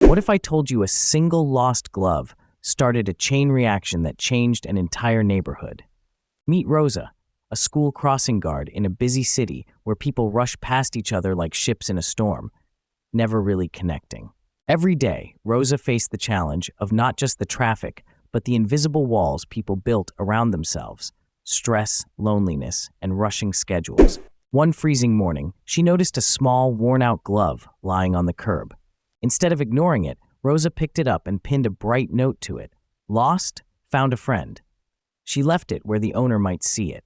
What if I told you a single lost glove started a chain reaction that changed an entire neighborhood? Meet Rosa, a school crossing guard in a busy city where people rush past each other like ships in a storm, never really connecting. Every day, Rosa faced the challenge of not just the traffic, but the invisible walls people built around themselves: stress, loneliness, and rushing schedules. One freezing morning, she noticed a small, worn-out glove lying on the curb. Instead of ignoring it, Rosa picked it up and pinned a bright note to it. Lost, found a friend. She left it where the owner might see it.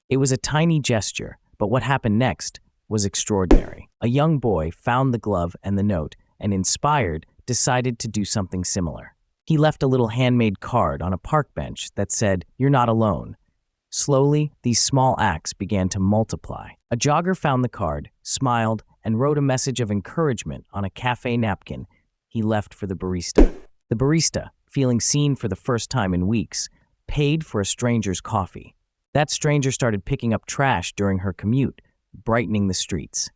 It was a tiny gesture, but what happened next was extraordinary. A young boy found the glove and the note, and inspired, decided to do something similar. He left a little handmade card on a park bench that said, "You're not alone." Slowly, these small acts began to multiply. A jogger found the card, smiled, and wrote a message of encouragement on a cafe napkin he left for the barista. The barista, feeling seen for the first time in weeks, paid for a stranger's coffee. That stranger started picking up trash during her commute, brightening the streets.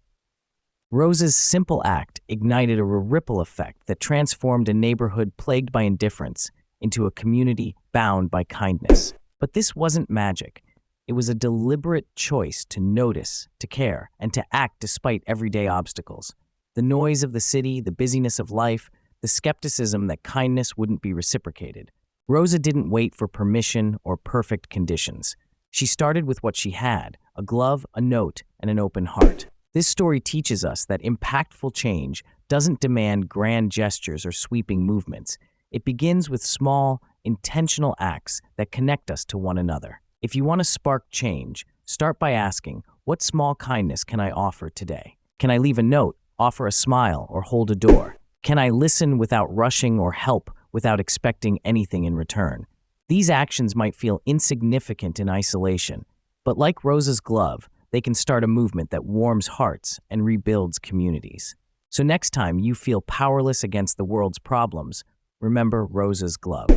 Rosa's simple act ignited a ripple effect that transformed a neighborhood plagued by indifference into a community bound by kindness. But this wasn't magic. It was a deliberate choice to notice, to care, and to act despite everyday obstacles. The noise of the city, the busyness of life, the skepticism that kindness wouldn't be reciprocated. Rosa didn't wait for permission or perfect conditions. She started with what she had: a glove, a note, and an open heart. This story teaches us that impactful change doesn't demand grand gestures or sweeping movements. It begins with small, intentional acts that connect us to one another. If you want to spark change, start by asking, what small kindness can I offer today? Can I leave a note, offer a smile, or hold a door? Can I listen without rushing or help without expecting anything in return? These actions might feel insignificant in isolation, but like Rosa's glove, they can start a movement that warms hearts and rebuilds communities. So next time you feel powerless against the world's problems, remember Rosa's glove.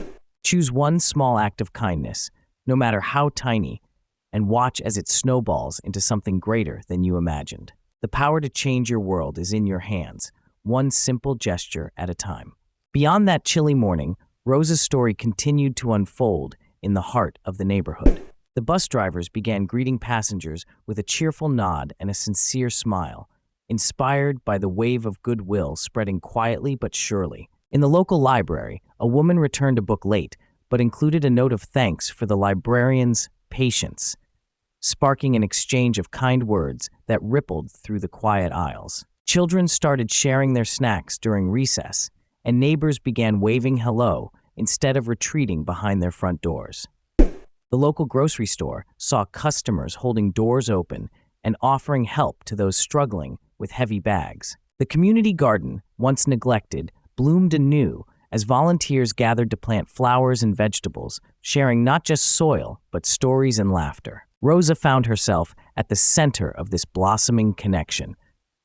Choose one small act of kindness, no matter how tiny, and watch as it snowballs into something greater than you imagined. The power to change your world is in your hands, one simple gesture at a time. Beyond that chilly morning, Rosa's story continued to unfold in the heart of the neighborhood. The bus drivers began greeting passengers with a cheerful nod and a sincere smile, inspired by the wave of goodwill spreading quietly but surely. In the local library, a woman returned a book late, but included a note of thanks for the librarian's patience, sparking an exchange of kind words that rippled through the quiet aisles. Children started sharing their snacks during recess, and neighbors began waving hello instead of retreating behind their front doors. The local grocery store saw customers holding doors open and offering help to those struggling with heavy bags. The community garden, once neglected, bloomed anew as volunteers gathered to plant flowers and vegetables, sharing not just soil, but stories and laughter. Rosa found herself at the center of this blossoming connection,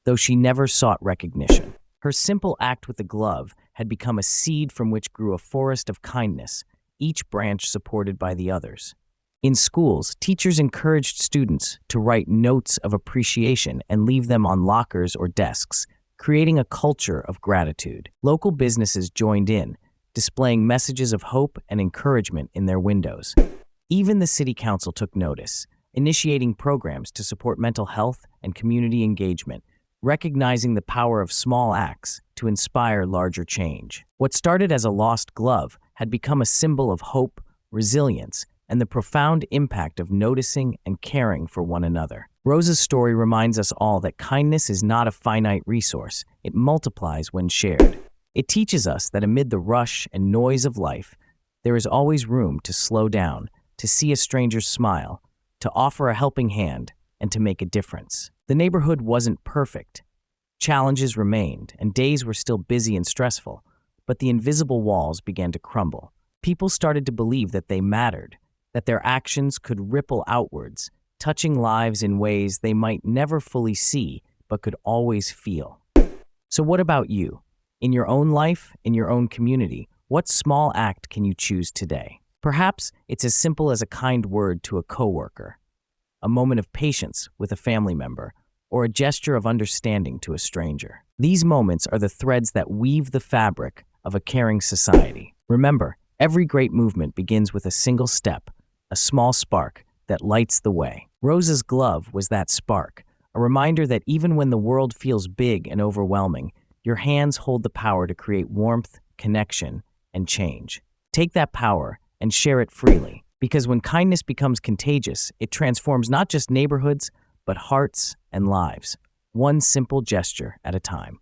though she never sought recognition. Her simple act with the glove had become a seed from which grew a forest of kindness, each branch supported by the others. In schools, teachers encouraged students to write notes of appreciation and leave them on lockers or desks, creating a culture of gratitude. Local businesses joined in, displaying messages of hope and encouragement in their windows. Even the city council took notice, initiating programs to support mental health and community engagement, recognizing the power of small acts to inspire larger change. What started as a lost glove had become a symbol of hope, resilience, and the profound impact of noticing and caring for one another. Rosa's story reminds us all that kindness is not a finite resource. It multiplies when shared. It teaches us that amid the rush and noise of life, there is always room to slow down, to see a stranger's smile, to offer a helping hand, and to make a difference. The neighborhood wasn't perfect. Challenges remained, and days were still busy and stressful, but the invisible walls began to crumble. People started to believe that they mattered, that their actions could ripple outwards, touching lives in ways they might never fully see, but could always feel. So what about you? In your own life, in your own community, what small act can you choose today? Perhaps it's as simple as a kind word to a coworker, a moment of patience with a family member, or a gesture of understanding to a stranger. These moments are the threads that weave the fabric of a caring society. Remember, every great movement begins with a single step, a small spark that lights the way. Rosa's glove was that spark, a reminder that even when the world feels big and overwhelming, your hands hold the power to create warmth, connection, and change. Take that power and share it freely, because when kindness becomes contagious, it transforms not just neighborhoods, but hearts and lives, one simple gesture at a time.